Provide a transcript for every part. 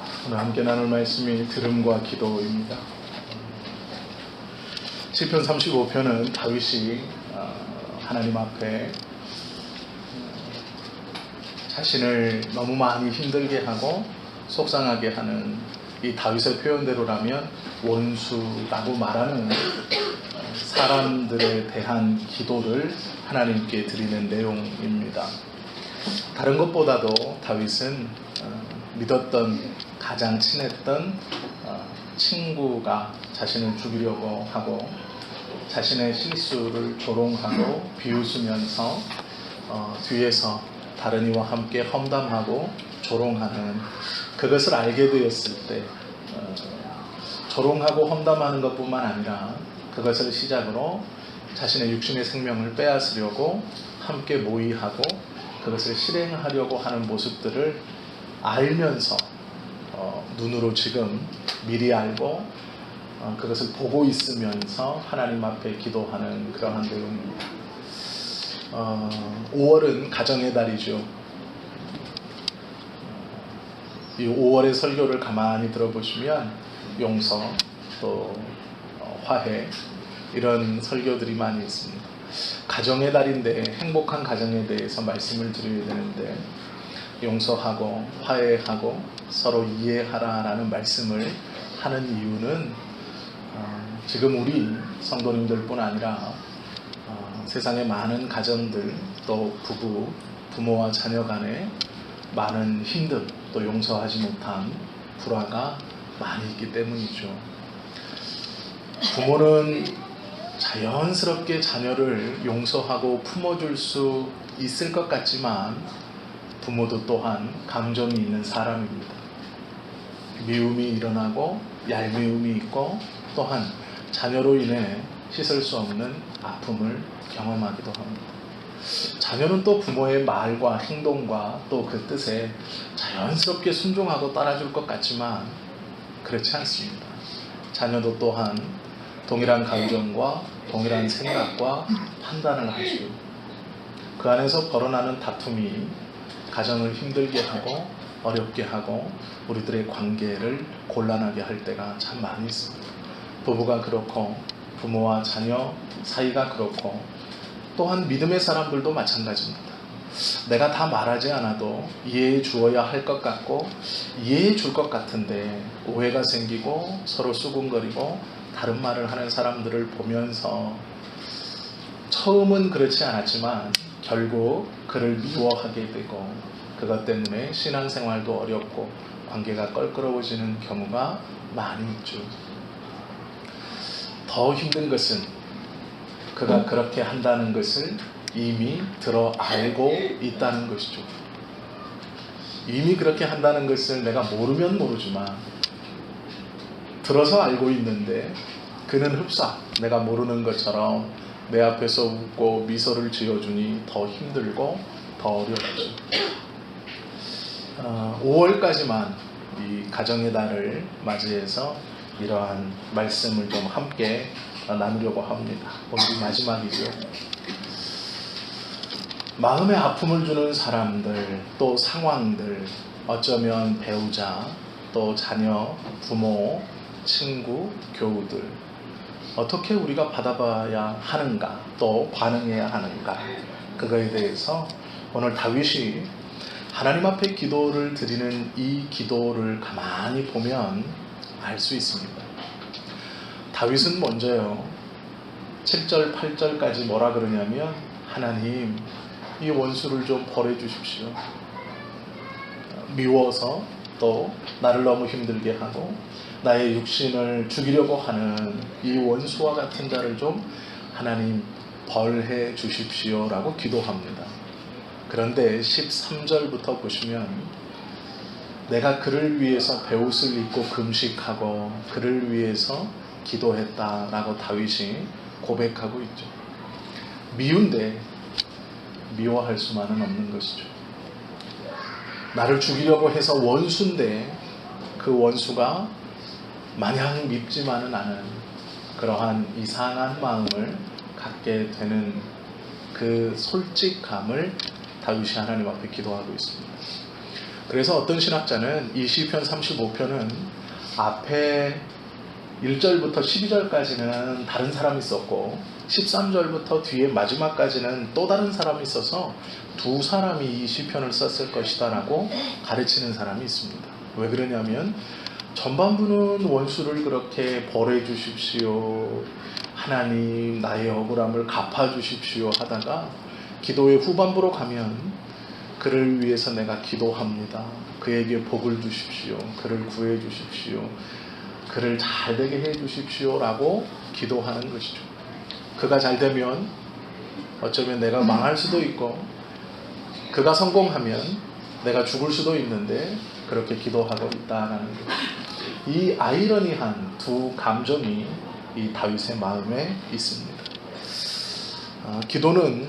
오늘 함께 나눌 말씀이 들음과 기도입니다. 시편 35편은 다윗이 하나님 앞에 자신을 너무 많이 힘들게 하고 속상하게 하는 이 다윗의 표현대로라면 원수라고 말하는 사람들에 대한 기도를 하나님께 드리는 내용입니다. 다른 것보다도 다윗은 믿었던 가장 친했던 친구가 자신을 죽이려고 하고 자신의 실수를 조롱하고 비웃으면서 뒤에서 다른 이와 함께 험담하고 조롱하는 그것을 알게 되었을 때 조롱하고 험담하는 것뿐만 아니라 그것을 시작으로 자신의 육신의 생명을 빼앗으려고 함께 모의하고 그것을 실행하려고 하는 모습들을 알면서 눈으로 지금 미리 알고 그것을 보고 있으면서 하나님 앞에 기도하는 그러한 내용입니다. 5월은 가정의 달이죠. 이 5월의 설교를 가만히 들어보시면 용서, 또 화해 이런 설교들이 많이 있습니다. 가정의 달인데 행복한 가정에 대해서 말씀을 드려야 되는데 용서하고 화해하고 서로 이해하라라는 말씀을 하는 이유는 지금 우리 성도님들뿐 아니라 세상의 많은 가정들 또 부모와 자녀 간에 많은 힘듦 또 용서하지 못한 불화가 많이 있기 때문이죠. 부모는 자연스럽게 자녀를 용서하고 품어줄 수 있을 것 같지만 부모도 또한 감정이 있는 사람입니다. 미움이 일어나고 얄미움이 있고 또한 자녀로 인해 씻을 수 없는 아픔을 경험하기도 합니다. 자녀는 또 부모의 말과 행동과 또 그 뜻에 자연스럽게 순종하고 따라줄 것 같지만 그렇지 않습니다. 자녀도 또한 동일한 감정과 동일한 생각과 판단을 하죠. 그 안에서 벌어나는 다툼이 가정을 힘들게 하고 어렵게 하고 우리들의 관계를 곤란하게 할 때가 참 많이 있습니다. 부부가 그렇고 부모와 자녀 사이가 그렇고 또한 믿음의 사람들도 마찬가지입니다. 내가 다 말하지 않아도 이해해 주어야 할 것 같고 이해해 줄 것 같은데 오해가 생기고 서로 수군거리고 다른 말을 하는 사람들을 보면서 처음은 그렇지 않았지만 결국 그를 미워하게 되고 그것 때문에 신앙생활도 어렵고 관계가 껄끄러워지는 경우가 많이 있죠. 더 힘든 것은 그가 그렇게 한다는 것을 이미 들어 알고 있다는 것이죠. 이미 그렇게 한다는 것을 내가 모르면 모르지만 들어서 알고 있는데 그는 흡사 내가 모르는 것처럼 내 앞에서 웃고 미소를 지어주니 더 힘들고 더 어렵죠. 5월까지만 이 가정의 달을 맞이해서 이러한 말씀을 좀 함께 나누려고 합니다. 오늘이 마지막이죠. 마음에 아픔을 주는 사람들 또 상황들 어쩌면 배우자 또 자녀 부모 친구 교우들 어떻게 우리가 받아봐야 하는가 또 반응해야 하는가 그거에 대해서 오늘 다윗이 하나님 앞에 기도를 드리는 이 기도를 가만히 보면 알 수 있습니다. 다윗은 먼저요 7절 8절까지 뭐라 그러냐면 하나님 이 원수를 좀 벌해 주십시오. 미워서 또 나를 너무 힘들게 하고 나의 육신을 죽이려고 하는 이 원수와 같은 자를 좀 하나님 벌해 주십시오 라고 기도합니다. 그런데 13절부터 보시면 내가 그를 위해서 베옷을 입고 금식하고 그를 위해서 기도했다라고 다윗이 고백하고 있죠. 미운데 미워할 수만은 없는 것이죠. 나를 죽이려고 해서 원수인데 그 원수가 마냥 밉지만은 않은 그러한 이상한 마음을 갖게 되는 그 솔직함을 다윗이 하나님 앞에 기도하고 있습니다. 그래서 어떤 신학자는 이 시편 35편은 앞에 1절부터 12절까지는 다른 사람이 있었고 13절부터 뒤에 마지막까지는 또 다른 사람이 있어서 두 사람이 이 시편을 썼을 것이다 라고 가르치는 사람이 있습니다. 왜 그러냐면 전반부는 원수를 그렇게 벌해 주십시오, 하나님 나의 억울함을 갚아 주십시오 하다가 기도의 후반부로 가면 그를 위해서 내가 기도합니다, 그에게 복을 주십시오, 그를 구해 주십시오, 그를 잘 되게 해 주십시오 라고 기도하는 것이죠. 그가 잘 되면 어쩌면 내가 망할 수도 있고, 그가 성공하면 내가 죽을 수도 있는데 그렇게 기도하고 있다라는 거죠. 이 아이러니한 두 감정이 이 다윗의 마음에 있습니다. 기도는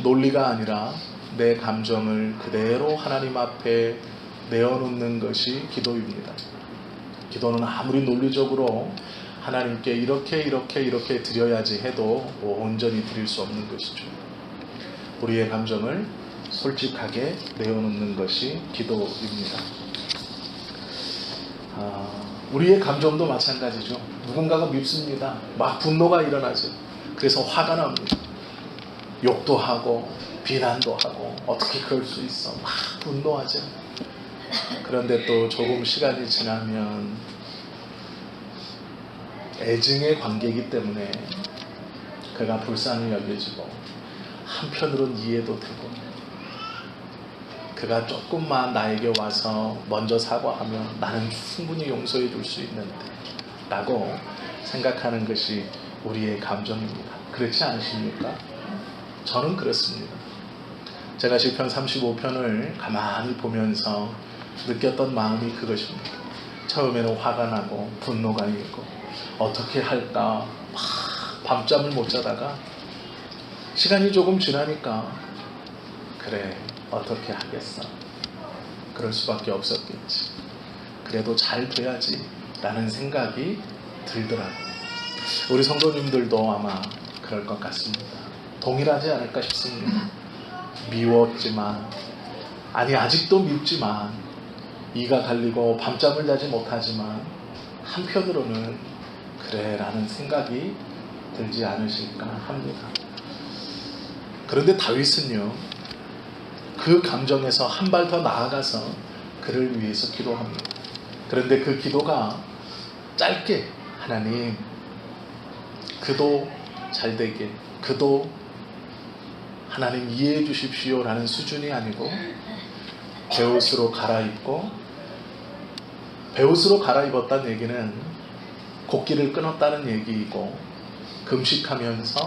논리가 아니라 내 감정을 그대로 하나님 앞에 내어놓는 것이 기도입니다. 기도는 아무리 논리적으로 하나님께 이렇게 드려야지 해도 온전히 드릴 수 없는 것이죠. 우리의 감정을 솔직하게 내어놓는 것이 기도입니다. 우리의 감정도 마찬가지죠. 누군가가 밉습니다. 막 분노가 일어나죠. 그래서 화가 납니다. 욕도 하고 비난도 하고 어떻게 그럴 수 있어, 막 분노하죠. 그런데 또 조금 시간이 지나면 애증의 관계이기 때문에 그가 불쌍히 여겨지고 한편으로는 이해도 되고, 그가 조금만 나에게 와서 먼저 사과하면 나는 충분히 용서해 줄 수 있는데 라고 생각하는 것이 우리의 감정입니다. 그렇지 않으십니까? 저는 그렇습니다. 제가 시편 35편을 가만히 보면서 느꼈던 마음이 그것입니다. 처음에는 화가 나고 분노가 있고 어떻게 할까 막 밤잠을 못 자다가 시간이 조금 지나니까 그래 어떻게 하겠어, 그럴 수밖에 없었겠지, 그래도 잘 돼야지 라는 생각이 들더라고요. 우리 성도님들도 아마 그럴 것 같습니다. 동일하지 않을까 싶습니다. 미웠지만, 아니 아직도 밉지만, 이가 갈리고 밤잠을 자지 못하지만 한편으로는 그래 라는 생각이 들지 않으실까 합니다. 그런데 다윗은요, 그 감정에서 한 발 더 나아가서 그를 위해서 기도합니다. 그런데 그 기도가 짧게 하나님 그도 잘되게, 그도 하나님 이해해 주십시오 라는 수준이 아니고 베옷으로 갈아입고, 베옷으로 갈아입었다는 얘기는 곡기를 끊었다는 얘기이고, 금식하면서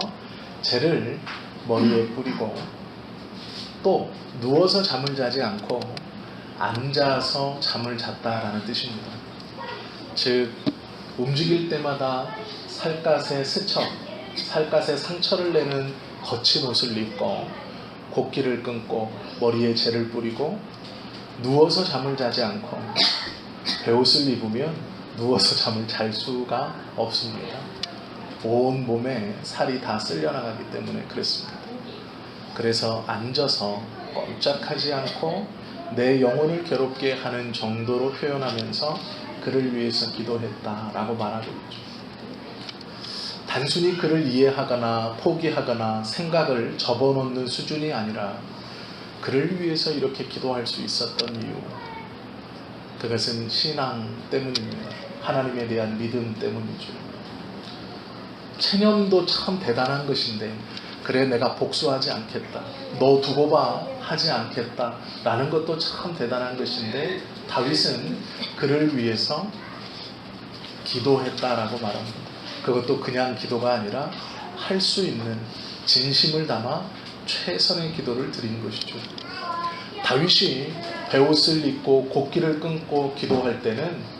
재를 머리에 뿌리고 또 누워서 잠을 자지 않고 앉아서 잠을 잤다라는 뜻입니다. 즉 움직일 때마다 살갗에 스쳐, 살갗에 상처를 내는 거친 옷을 입고 곡기를 끊고 머리에 재를 뿌리고 누워서 잠을 자지 않고 베옷을 입으면 누워서 잠을 잘 수가 없습니다. 온 몸에 살이 다 쓸려나가기 때문에 그렇습니다. 그래서 앉아서 꼼짝하지 않고 내 영혼을 괴롭게 하는 정도로 표현하면서 그를 위해서 기도했다라고 말하고 있죠. 단순히 그를 이해하거나 포기하거나 생각을 접어놓는 수준이 아니라 그를 위해서 이렇게 기도할 수 있었던 이유, 그것은 신앙 때문입니다. 하나님에 대한 믿음 때문이죠. 체념도 참 대단한 것인데, 그래 내가 복수하지 않겠다, 너 두고 봐 하지 않겠다 라는 것도 참 대단한 것인데, 다윗은 그를 위해서 기도했다라고 말합니다. 그것도 그냥 기도가 아니라 할 수 있는 진심을 담아 최선의 기도를 드린 것이죠. 다윗이 베옷을 입고 곡기를 끊고 기도할 때는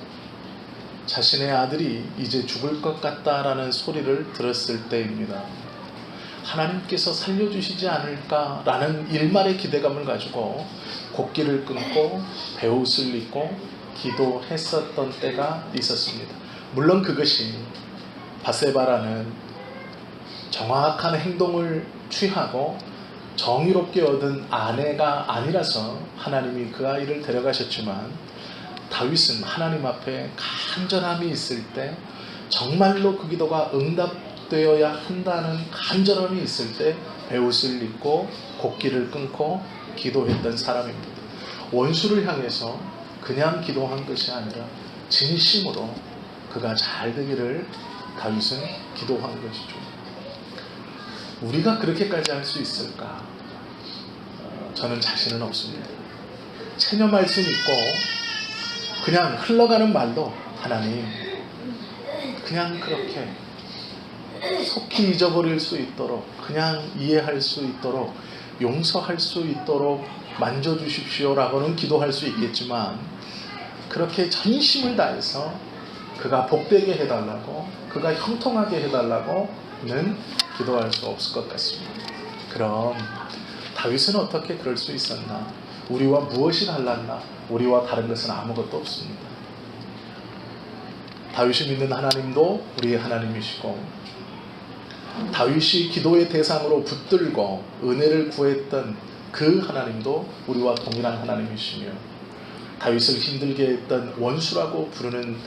자신의 아들이 이제 죽을 것 같다라는 소리를 들었을 때입니다. 하나님께서 살려주시지 않을까라는 일말의 기대감을 가지고 곡기를 끊고 베옷을 입고 기도했었던 때가 있었습니다. 물론 그것이 바세바라는 정확한 행동을 취하고 정의롭게 얻은 아내가 아니라서 하나님이 그 아이를 데려가셨지만, 다윗은 하나님 앞에 간절함이 있을 때, 정말로 그 기도가 응답되어야 한다는 간절함이 있을 때 베옷을 입고 곡기를 끊고 기도했던 사람입니다. 원수를 향해서 그냥 기도한 것이 아니라 진심으로 그가 잘 되기를 다윗은 기도한 것이죠. 우리가 그렇게까지 할 수 있을까? 저는 자신은 없습니다. 체녀 말씀 있고 그냥 흘러가는 말로 하나님, 그냥 그렇게 속히 잊어버릴 수 있도록, 그냥 이해할 수 있도록, 용서할 수 있도록 만져주십시오 라고는 기도할 수 있겠지만, 그렇게 전심을 다해서 그가 복되게 해달라고, 그가 형통하게 해달라고는 기도할 수 없을 것 같습니다. 그럼 다윗은 어떻게 그럴 수 있었나? 우리와 무엇이 달랐나? 우리와 다른 것은 아무것도 없습니다. 다윗이 믿는 하나님도 우리의 하나님이시고, 다윗이 기도의 대상으로 붙들고 은혜를 구했던 그 하나님도 우리와 동일한 하나님이시며, 다윗을 힘들게 했던 원수라고 부르는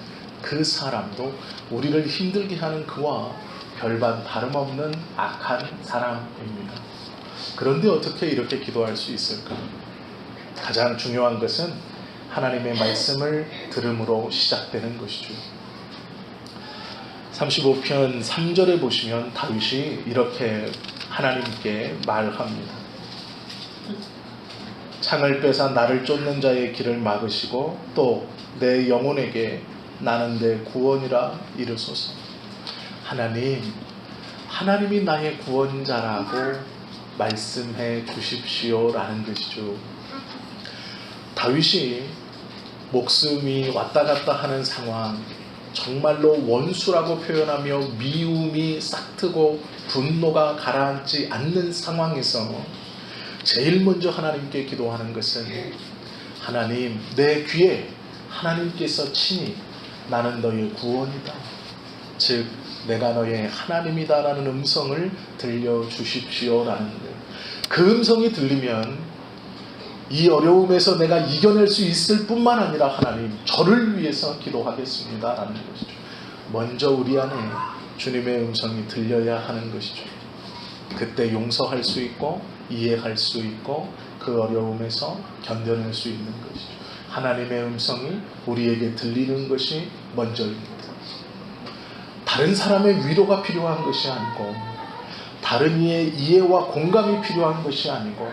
그 사람도 우리를 힘들게 하는 그와 별반 다름없는 악한 사람입니다. 그런데 어떻게 이렇게 기도할 수 있을까? 가장 중요한 것은 하나님의 말씀을 들음으로 시작되는 것이죠. 35편 3절에 보시면 다윗이 이렇게 하나님께 말합니다. 창을 빼사 나를 쫓는 자의 길을 막으시고 또 내 영혼에게 나는 내 구원이라 이르소서. 하나님이 나의 구원자라고 말씀해 주십시오라는 것이죠. 다윗이 목숨이 왔다 갔다 하는 상황, 정말로 원수라고 표현하며 미움이 싹트고 분노가 가라앉지 않는 상황에서 제일 먼저 하나님께 기도하는 것은, 하나님, 내 귀에 하나님께서 친히 나는 너의 구원이다, 즉 내가 너의 하나님이다 라는 음성을 들려주십시오라는 거예요. 그 음성이 들리면 이 어려움에서 내가 이겨낼 수 있을 뿐만 아니라, 하나님, 저를 위해서 기도하겠습니다 라는 것이죠. 먼저 우리 안에 주님의 음성이 들려야 하는 것이죠. 그때 용서할 수 있고 이해할 수 있고 그 어려움에서 견뎌낼 수 있는 것이죠. 하나님의 음성이 우리에게 들리는 것이 먼저입니다. 다른 사람의 위로가 필요한 것이 아니고, 다른 이의 이해와 공감이 필요한 것이 아니고,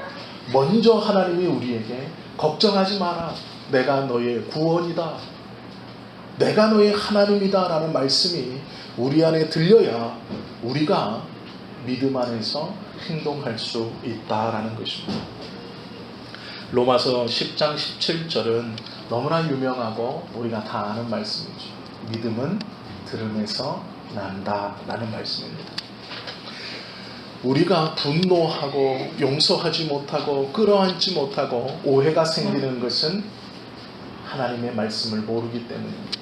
먼저 하나님이 우리에게 걱정하지 마라, 내가 너의 구원이다, 내가 너의 하나님이다 라는 말씀이 우리 안에 들려야 우리가 믿음 안에서 행동할 수 있다라는 것입니다. 로마서 10장 17절은 너무나 유명하고 우리가 다 아는 말씀이죠. 믿음은 들음에서 난다 라는 말씀입니다. 우리가 분노하고 용서하지 못하고 끌어안지 못하고 오해가 생기는 것은 하나님의 말씀을 모르기 때문입니다.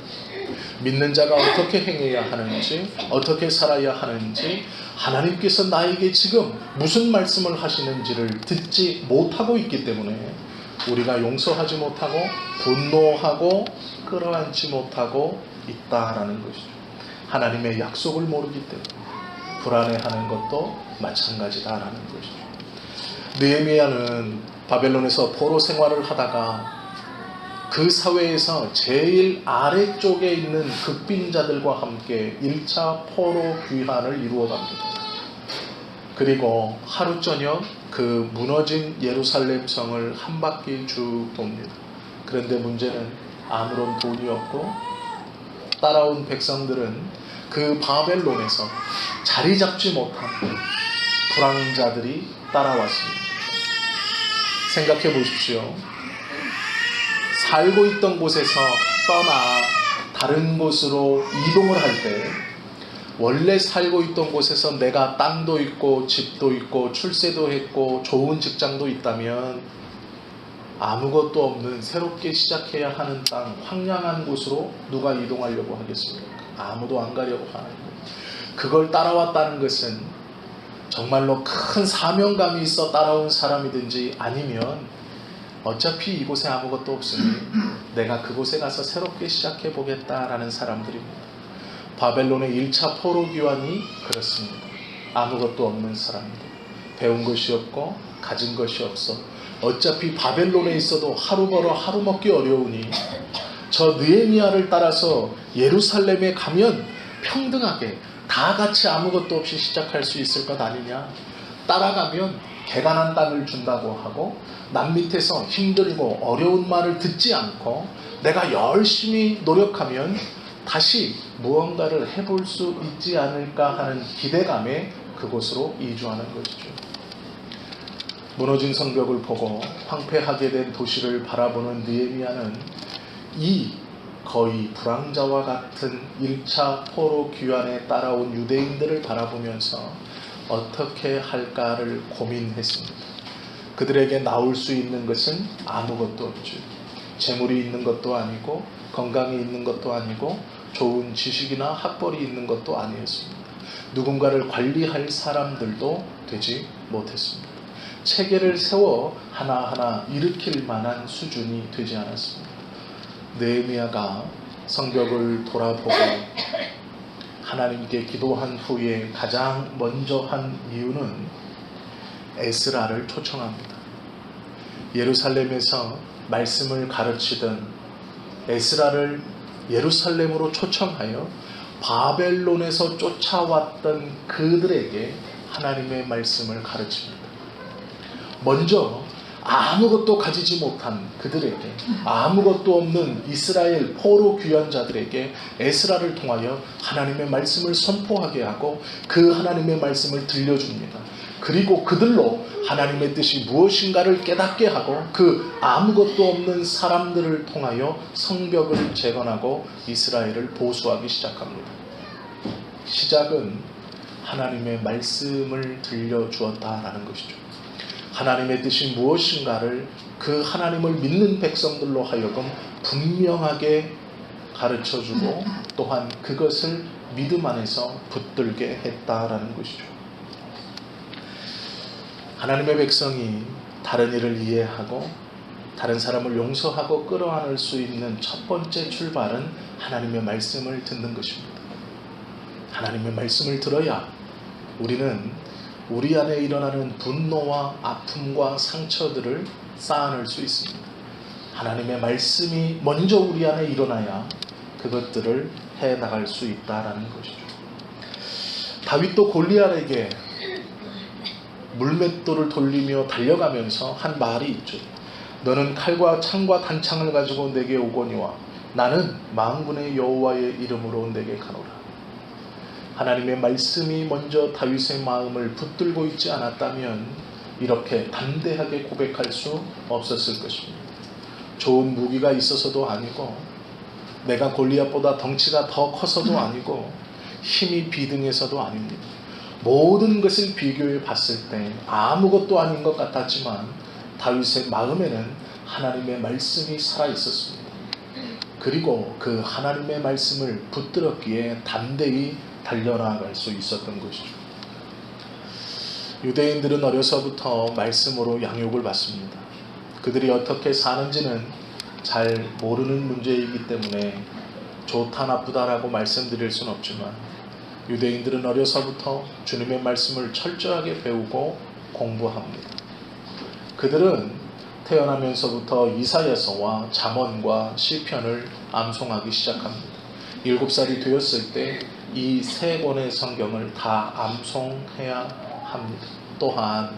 믿는 자가 어떻게 행해야 하는지, 어떻게 살아야 하는지, 하나님께서 나에게 지금 무슨 말씀을 하시는지를 듣지 못하고 있기 때문에 우리가 용서하지 못하고 분노하고 끌어안지 못하고 있다라는 것이죠. 하나님의 약속을 모르기 때문에 불안해하는 것도 마찬가지다라는 것이죠. 느헤미야는 바벨론에서 포로 생활을 하다가 그 사회에서 제일 아래쪽에 있는 극빈자들과 함께 1차 포로 귀환을 이루어갑니다. 그리고 하루 저녁 그 무너진 예루살렘 성을 한 바퀴 쭉 돕니다. 그런데 문제는 아무런 돈이 없고, 따라온 백성들은 그 바벨론에서 자리 잡지 못한 불황자들이 따라왔습니다. 생각해 보십시오. 살고 있던 곳에서 떠나 다른 곳으로 이동을 할 때, 원래 살고 있던 곳에서 내가 땅도 있고 집도 있고 출세도 했고 좋은 직장도 있다면 아무것도 없는 새롭게 시작해야 하는 땅, 황량한 곳으로 누가 이동하려고 하겠습니까? 아무도 안 가려고 하는 거예요. 그걸 따라왔다는 것은 정말로 큰 사명감이 있어 따라온 사람이든지 아니면 어차피 이곳에 아무것도 없으니 내가 그곳에 가서 새롭게 시작해 보겠다라는 사람들입니다. 바벨론의 1차 포로기환이 그렇습니다. 아무것도 없는 사람들, 배운 것이 없고 가진 것이 없어 어차피 바벨론에 있어도 하루 벌어 하루 먹기 어려우니 저 느헤미야를 따라서 예루살렘에 가면 평등하게 다 같이 아무것도 없이 시작할 수 있을 것 아니냐. 따라가면 개간한 땅을 준다고 하고 남 밑에서 힘들고 어려운 말을 듣지 않고 내가 열심히 노력하면 다시 무언가를 해볼 수 있지 않을까 하는 기대감에 그곳으로 이주하는 것이죠. 무너진 성벽을 보고 황폐하게 된 도시를 바라보는 느헤미야는 이 거의 불황자와 같은 1차 포로 귀환에 따라온 유대인들을 바라보면서 어떻게 할까를 고민했습니다. 그들에게 나올 수 있는 것은 아무것도 없죠. 재물이 있는 것도 아니고 건강이 있는 것도 아니고 좋은 지식이나 학벌이 있는 것도 아니었습니다. 누군가를 관리할 사람들도 되지 못했습니다. 체계를 세워 하나하나 일으킬 만한 수준이 되지 않았습니다. 느헤미야가 성벽을 돌아보고 하나님께 기도한 후에 가장 먼저 한 이유는 에스라를 초청합니다. 예루살렘에서 말씀을 가르치던 에스라를 예루살렘으로 초청하여 바벨론에서 쫓아왔던 그들에게 하나님의 말씀을 가르칩니다. 먼저 아무것도 가지지 못한 그들에게, 아무것도 없는 이스라엘 포로 귀환자들에게 에스라를 통하여 하나님의 말씀을 선포하게 하고 그 하나님의 말씀을 들려줍니다. 그리고 그들로 하나님의 뜻이 무엇인가를 깨닫게 하고 그 아무것도 없는 사람들을 통하여 성벽을 재건하고 이스라엘을 보수하기 시작합니다. 시작은 하나님의 말씀을 들려주었다라는 것이죠. 하나님의 뜻이 무엇인가를 그 하나님을 믿는 백성들로 하여금 분명하게 가르쳐주고 또한 그것을 믿음 안에서 붙들게 했다라는 것이죠. 하나님의 백성이 다른 일을 이해하고 다른 사람을 용서하고 끌어안을 수 있는 첫 번째 출발은 하나님의 말씀을 듣는 것입니다. 하나님의 말씀을 들어야 우리는 우리 안에 일어나는 분노와 아픔과 상처들을 쌓아낼 수 있습니다. 하나님의 말씀이 먼저 우리 안에 일어나야 그것들을 해나갈 수 있다라는 것이죠. 다윗도 골리앗에게 물맷돌을 돌리며 달려가면서 한 말이 있죠. 너는 칼과 창과 단창을 가지고 내게 오거니와 나는 만군의 여호와의 이름으로 내게 가노라. 하나님의 말씀이 먼저 다윗의 마음을 붙들고 있지 않았다면 이렇게 담대하게 고백할 수 없었을 것입니다. 좋은 무기가 있어서도 아니고 내가 골리앗보다 덩치가 더 커서도 아니고 힘이 비등해서도 아닙니다. 모든 것을 비교해 봤을 때 아무것도 아닌 것 같았지만 다윗의 마음에는 하나님의 말씀이 살아있었습니다. 그리고 그 하나님의 말씀을 붙들었기에 담대히 달려나갈 수 있었던 것이죠. 유대인들은 어려서부터 말씀으로 양육을 받습니다. 그들이 어떻게 사는지는 잘 모르는 문제이기 때문에 좋다 나쁘다라고 말씀드릴 수는 없지만 유대인들은 어려서부터 주님의 말씀을 철저하게 배우고 공부합니다. 그들은 태어나면서부터 이사야서와 잠언과 시편을 암송하기 시작합니다. 7살이 되었을 때 이 3권의 성경을 다 암송해야 합니다. 또한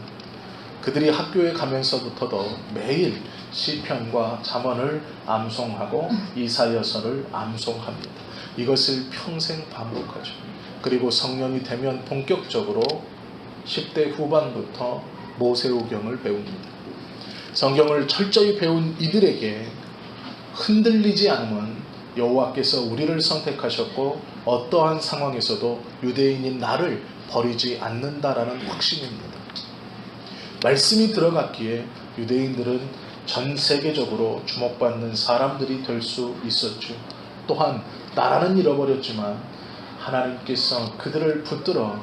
그들이 학교에 가면서부터도 매일 시편과 잠언을 암송하고 이사야서를 암송합니다. 이것을 평생 반복하죠. 그리고 성년이 되면 본격적으로 10대 후반부터 모세오경을 배웁니다. 성경을 철저히 배운 이들에게 흔들리지 않으면 여호와께서 우리를 선택하셨고 어떠한 상황에서도 유대인인 나를 버리지 않는다라는 확신입니다. 말씀이 들어갔기에 유대인들은 전 세계적으로 주목받는 사람들이 될 수 있었죠. 또한 나라는 잃어버렸지만 하나님께서 그들을 붙들어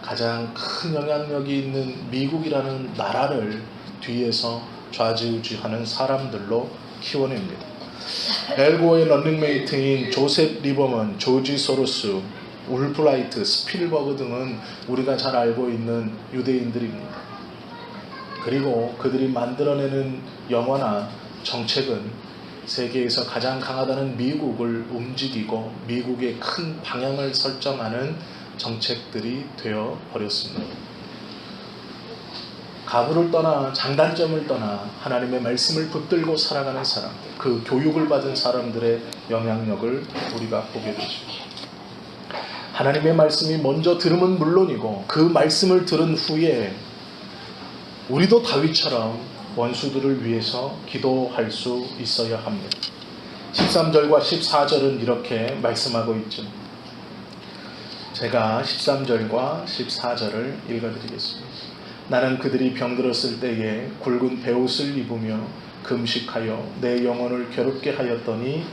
가장 큰 영향력이 있는 미국이라는 나라를 뒤에서 좌지우지하는 사람들로 키워냅니다. 엘고의 런닝메이트인 조셉 리버먼, 조지 소로스, 울프라이트, 스필버그 등은 우리가 잘 알고 있는 유대인들입니다. 그리고 그들이 만들어내는 영화나 정책은 세계에서 가장 강하다는 미국을 움직이고 미국의 큰 방향을 설정하는 정책들이 되어 버렸습니다. 가부를 떠나 장단점을 떠나 하나님의 말씀을 붙들고 살아가는 사람들, 그 교육을 받은 사람들의 영향력을 우리가 보게 되죠. 하나님의 말씀이 먼저 들으면 물론이고 그 말씀을 들은 후에 우리도 다윗처럼 원수들을 위해서 기도할 수 있어야 합니다. 13절과 14절은 이렇게 말씀하고 있죠. 제가 13절과 14절을 읽어드리겠습니다. 나는 그들이 병들었을 때에 굵은 베옷을 입으며 금식하여 내 영혼을 괴롭게 하였더니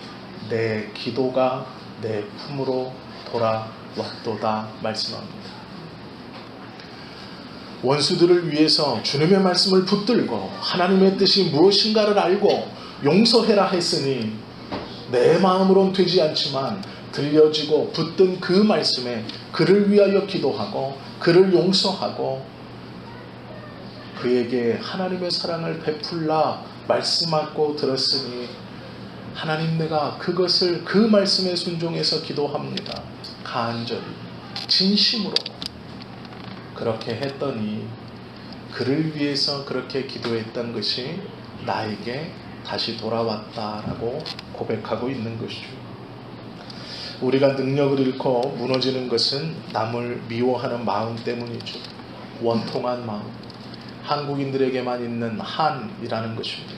내 기도가 내 품으로 돌아왔도다 말씀합니다. 원수들을 위해서 주님의 말씀을 붙들고 하나님의 뜻이 무엇인가를 알고 용서해라 했으니 내 마음으론 되지 않지만 들려지고 붙든 그 말씀에 그를 위하여 기도하고 그를 용서하고 그에게 하나님의 사랑을 베풀라 말씀하고 들었으니 하나님 내가 그것을 그 말씀에 순종해서 기도합니다. 간절히 진심으로 그렇게 했더니 그를 위해서 그렇게 기도했던 것이 나에게 다시 돌아왔다라고 고백하고 있는 것이죠. 우리가 능력을 잃고 무너지는 것은 남을 미워하는 마음 때문이죠. 원통한 마음. 한국인들에게만 있는 한이라는 것입니다.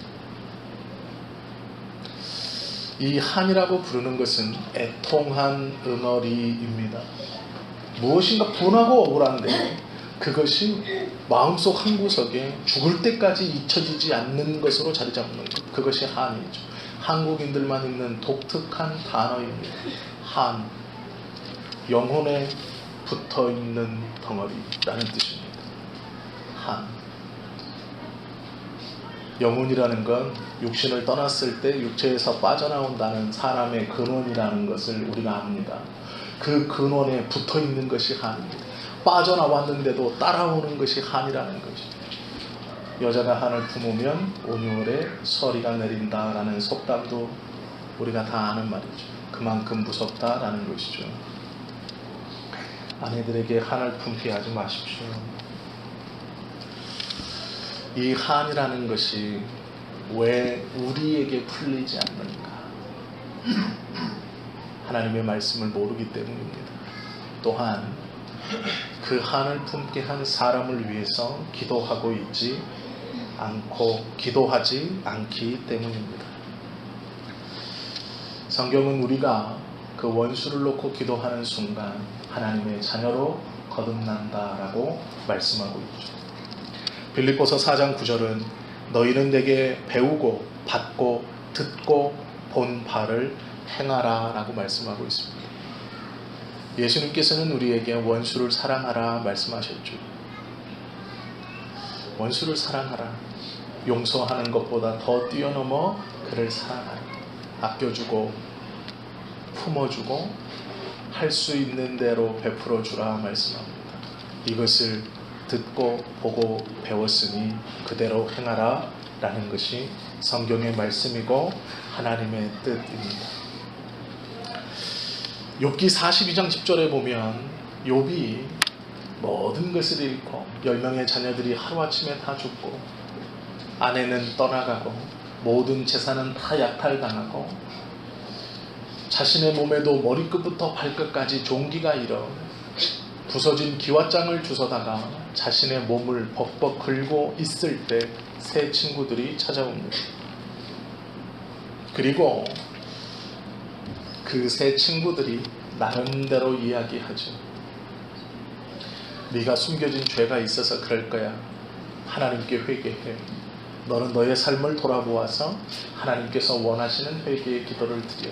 이 한이라고 부르는 것은 애통한 응어리입니다. 무엇인가 분하고 억울한데 그것이 마음속 한구석에 죽을 때까지 잊혀지지 않는 것으로 자리 잡는 것. 그것이 한이죠. 한국인들만 있는 독특한 단어입니다. 한. 영혼에 붙어있는 덩어리라는 뜻입니다. 한. 영혼이라는 건 육신을 떠났을 때 육체에서 빠져나온다는 사람의 근원이라는 것을 우리가 압니다. 그 근원에 붙어있는 것이 한입니다. 빠져나왔는데도 따라오는 것이 한이라는 것이죠. 여자가 한을 품으면 온유월에 서리가 내린다라는 속담도 우리가 다 아는 말이죠. 그만큼 무섭다라는 것이죠. 아내들에게 한을 품게 하지 마십시오. 이 한이라는 것이 왜 우리에게 풀리지 않는가? 하나님의 말씀을 모르기 때문입니다. 또한 그 한을 품게 한 사람을 위해서 기도하고 있지 않고 기도하지 않기 때문입니다. 성경은 우리가 그 원수를 놓고 기도하는 순간 하나님의 자녀로 거듭난다라고 말씀하고 있죠. 빌립보서 4장 9절은 너희는 내게 배우고 받고 듣고 본 바를 행하라 라고 말씀하고 있습니다. 예수님께서는 우리에게 원수를 사랑하라 말씀하셨죠. 원수를 사랑하라. 용서하는 것보다 더 뛰어넘어 그를 사랑하라. 아껴주고 품어주고 할 수 있는 대로 베풀어 주라 말씀합니다. 이것을 듣고 보고 배웠으니 그대로 행하라 라는 것이 성경의 말씀이고 하나님의 뜻입니다. 욥기 42장 10절에 보면 욥이 모든 것을 잃고 10명의 자녀들이 하루아침에 다 죽고 아내는 떠나가고 모든 재산은 다 약탈당하고 자신의 몸에도 머리끝부터 발끝까지 종기가 일어 부서진 기왓장을 주워다가 자신의 몸을 벅벅 긁고 있을 때 새 친구들이 찾아옵니다. 그리고 그 새 친구들이 나름대로 이야기하죠. 네가 숨겨진 죄가 있어서 그럴 거야. 하나님께 회개해. 너는 너의 삶을 돌아보아서 하나님께서 원하시는 회개의 기도를 드려.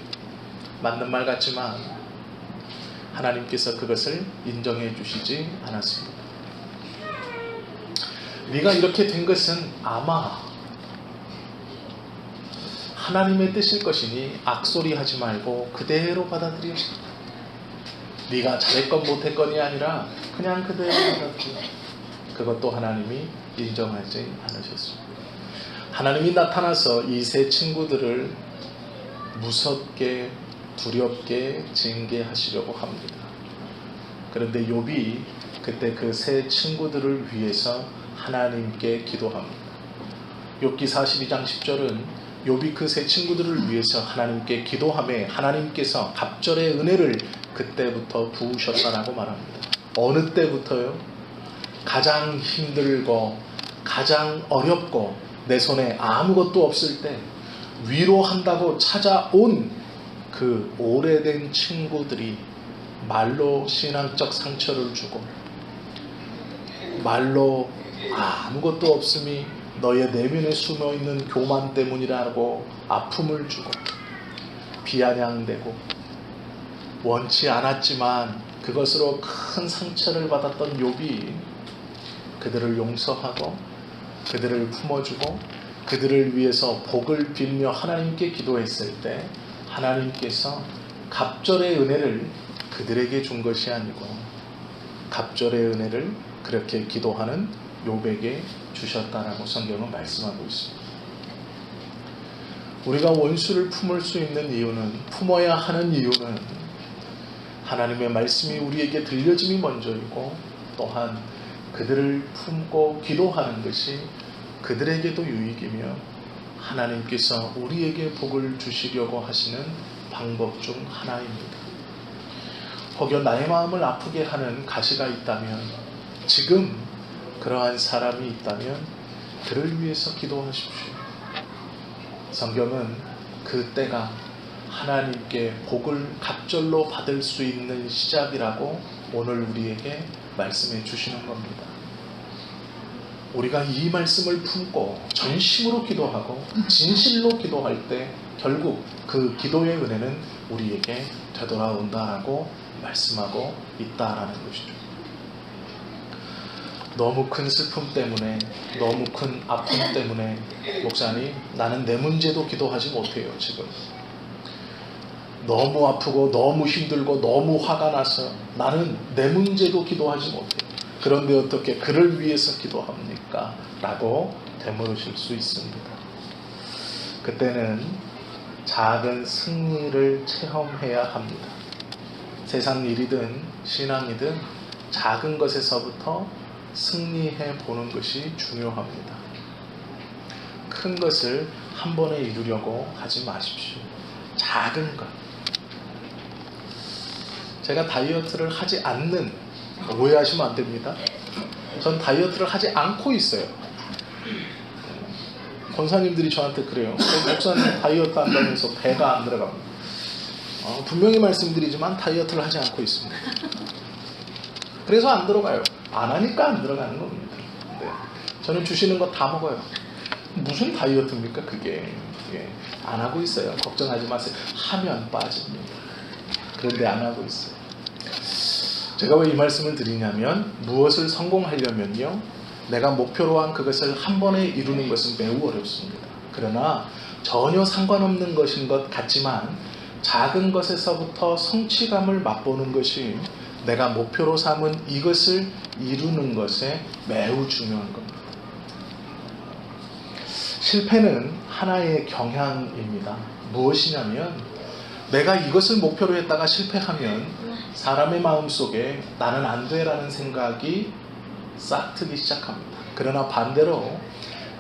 맞는 말 같지만 하나님께서 그것을 인정해 주시지 않았습니다. 네가 이렇게 된 것은 아마 하나님의 뜻일 것이니 악소리 하지 말고 그대로 받아들여. 네가 잘했건 못했건이 아니라 그냥 그대로 받아들여. 그것도 하나님이 인정하지 않으셨습니다. 하나님이 나타나서 이 세 친구들을 무섭게 두렵게 징계하시려고 합니다. 그런데 욥이 그때 그 세 친구들을 위해서 하나님께 기도합니다. 욥기 42장 10절은 욥이 그 세 친구들을 위해서 하나님께 기도하며 하나님께서 갑절의 은혜를 그때부터 부으셨다라고 말합니다. 어느 때부터요? 가장 힘들고 가장 어렵고 내 손에 아무것도 없을 때 위로한다고 찾아온 그 오래된 친구들이 말로 신앙적 상처를 주고 말로 아무것도 없음이 너의 내면에 숨어있는 교만 때문이라고 아픔을 주고 비아냥대고 원치 않았지만 그것으로 큰 상처를 받았던 욥이 그들을 용서하고 그들을 품어주고 그들을 위해서 복을 빌며 하나님께 기도했을 때 하나님께서 갑절의 은혜를 그들에게 준 것이 아니고 갑절의 은혜를 그렇게 기도하는 욥에게 주셨다라고 성경은 말씀하고 있습니다. 우리가 원수를 품을 수 있는 이유는, 품어야 하는 이유는 하나님의 말씀이 우리에게 들려짐이 먼저이고 또한 그들을 품고 기도하는 것이 그들에게도 유익이며 하나님께서 우리에게 복을 주시려고 하시는 방법 중 하나입니다. 혹여 나의 마음을 아프게 하는 가시가 있다면, 지금 그러한 사람이 있다면 그를 위해서 기도하십시오. 성경은 그 때가 하나님께 복을 갑절로 받을 수 있는 시작이라고 오늘 우리에게 말씀해 주시는 겁니다. 우리가 이 말씀을 품고 전심으로 기도하고 진실로 기도할 때 결국 그 기도의 은혜는 우리에게 되돌아온다라고 말씀하고 있다라는 것이죠. 너무 큰 슬픔 때문에, 너무 큰 아픔 때문에 목사님, 나는 내 문제도 기도하지 못해요. 지금 너무 아프고 너무 힘들고 너무 화가 나서 나는 내 문제도 기도하지 못해요. 그런데 어떻게 그를 위해서 기도합니까? 라고 되물으실 수 있습니다. 그때는 작은 승리를 체험해야 합니다. 세상 일이든 신앙이든 작은 것에서부터 승리해 보는 것이 중요합니다. 큰 것을 한 번에 이루려고 하지 마십시오. 작은 것. 제가 다이어트를 하지 않는, 오해하시면 안 됩니다. 전 다이어트를 하지 않고 있어요. 권사님들이 저한테 그래요. 목사님 다이어트 한다면서 배가 안 들어갑니다. 분명히 말씀드리지만 다이어트를 하지 않고 있습니다. 그래서 안 들어가요. 안 하니까 안 들어가는 겁니다. 네. 저는 주시는 거 다 먹어요. 무슨 다이어트입니까 그게. 예. 안 하고 있어요. 걱정하지 마세요. 하면 빠집니다. 그런데 안 하고 있어요. 제가 왜 이 말씀을 드리냐면, 무엇을 성공하려면요, 내가 목표로 한 그것을 한 번에 이루는 것은 매우 어렵습니다. 그러나 전혀 상관없는 것인 것 같지만 작은 것에서부터 성취감을 맛보는 것이 내가 목표로 삼은 이것을 이루는 것에 매우 중요한 겁니다. 실패는 하나의 경향입니다. 무엇이냐면, 내가 이것을 목표로 했다가 실패하면 사람의 마음속에 나는 안 돼라는 생각이 싹트기 시작합니다. 그러나 반대로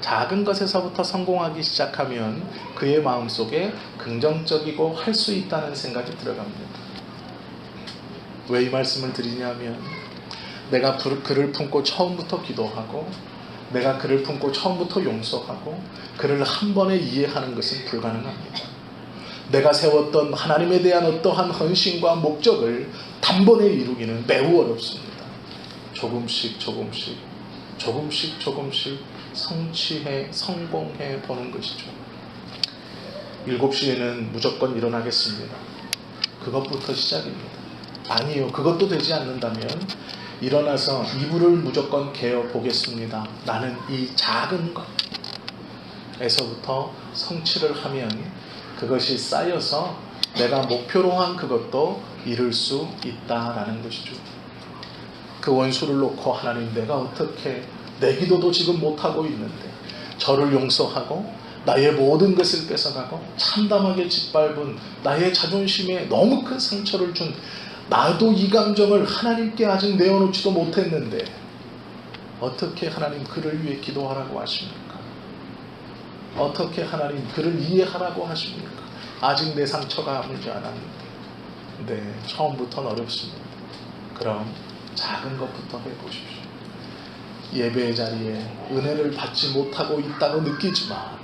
작은 것에서부터 성공하기 시작하면 그의 마음속에 긍정적이고 할 수 있다는 생각이 들어갑니다. 왜 이 말씀을 드리냐면, 내가 그를 품고 처음부터 기도하고 내가 그를 품고 처음부터 용서하고 그를 한 번에 이해하는 것은 불가능합니다. 내가 세웠던 하나님에 대한 어떠한 헌신과 목적을 단번에 이루기는 매우 어렵습니다. 조금씩 성공해 보는 것이죠. 7시에는 무조건 일어나겠습니다. 그것부터 시작입니다. 아니요. 그것도 되지 않는다면 일어나서 이불을 무조건 개어 보겠습니다. 나는 이 작은 것에서부터 성취를 하면 그것이 쌓여서 내가 목표로 한 그것도 이룰 수 있다라는 것이죠. 그 원수를 놓고 하나님, 내가 어떻게 내 기도도 지금 못하고 있는데 저를 용서하고 나의 모든 것을 뺏어가고 참담하게 짓밟은 나의 자존심에 너무 큰 상처를 준 나도 이 감정을 하나님께 아직 내어놓지도 못했는데 어떻게 하나님 그를 위해 기도하라고 하십니까? 어떻게 하나님 그를 이해하라고 하십니까? 아직 내 상처가 아물지 않았는데. 네, 처음부터는 어렵습니다. 그럼 작은 것부터 해보십시오. 예배의 자리에 은혜를 받지 못하고 있다고 느끼지만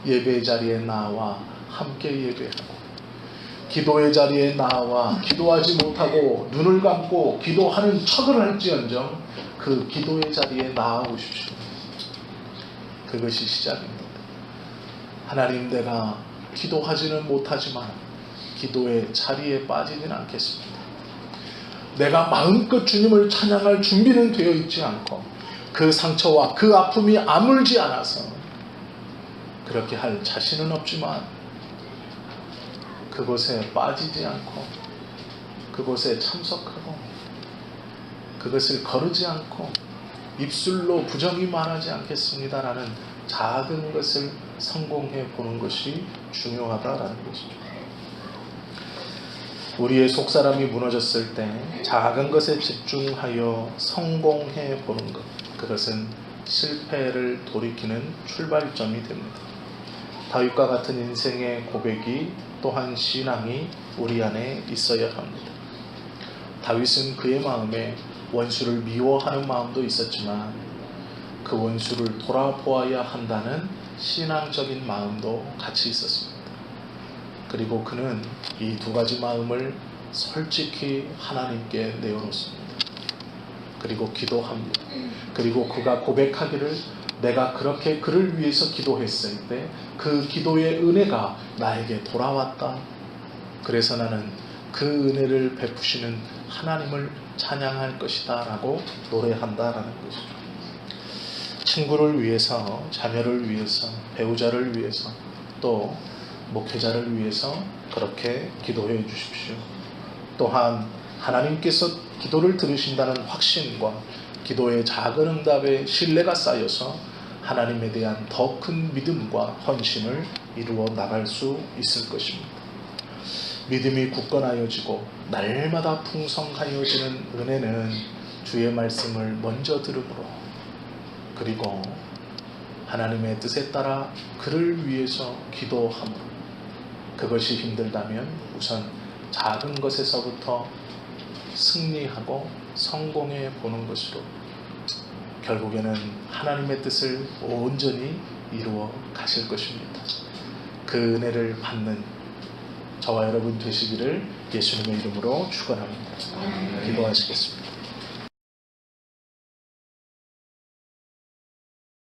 예배의 자리에 나와 함께 예배하고, 기도의 자리에 나와 기도하지 못하고 눈을 감고 기도하는 척을 할지언정 그 기도의 자리에 나아오십시오. 그것이 시작입니다. 하나님, 내가 기도하지는 못하지만 기도의 자리에 빠지진 않겠습니다. 내가 마음껏 주님을 찬양할 준비는 되어 있지 않고 그 상처와 그 아픔이 아물지 않아서 그렇게 할 자신은 없지만 그곳에 빠지지 않고 그곳에 참석하고 그것을 거르지 않고 입술로 부정히 말하지 않겠습니다라는 작은 것을 성공해 보는 것이 중요하다라는 것이죠. 우리의 속사람이 무너졌을 때 작은 것에 집중하여 성공해 보는 것, 그것은 실패를 돌이키는 출발점이 됩니다. 다윗과 같은 인생의 고백이 또한 신앙이 우리 안에 있어야 합니다. 다윗은 그의 마음에 원수를 미워하는 마음도 있었지만 그 원수를 돌아보아야 한다는 신앙적인 마음도 같이 있었습니다. 그리고 그는 이 두 가지 마음을 솔직히 하나님께 내어놓습니다. 그리고 기도합니다. 그리고 그가 고백하기를, 내가 그렇게 그를 위해서 기도했을 때 그 기도의 은혜가 나에게 돌아왔다. 그래서 나는 그 은혜를 베푸시는 하나님을 찬양할 것이다 라고 노래한다라는 것이죠. 친구를 위해서, 자녀를 위해서, 배우자를 위해서, 또 목회자를 위해서 그렇게 기도해 주십시오. 또한 하나님께서 기도를 들으신다는 확신과 기도의 작은 응답에 신뢰가 쌓여서 하나님에 대한 더 큰 믿음과 헌신을 이루어 나갈 수 있을 것입니다. 믿음이 굳건하여지고 날마다 풍성하여지는 은혜는 주의 말씀을 먼저 들음으로, 그리고 하나님의 뜻에 따라 그를 위해서 기도함으로, 그것이 힘들다면 우선 작은 것에서부터 승리하고 성공해 보는 것으로 결국에는 하나님의 뜻을 온전히 이루어 가실 것입니다. 그 은혜를 받는 저와 여러분 되시기를 예수님의 이름으로 축원합니다. 기도하시겠습니다.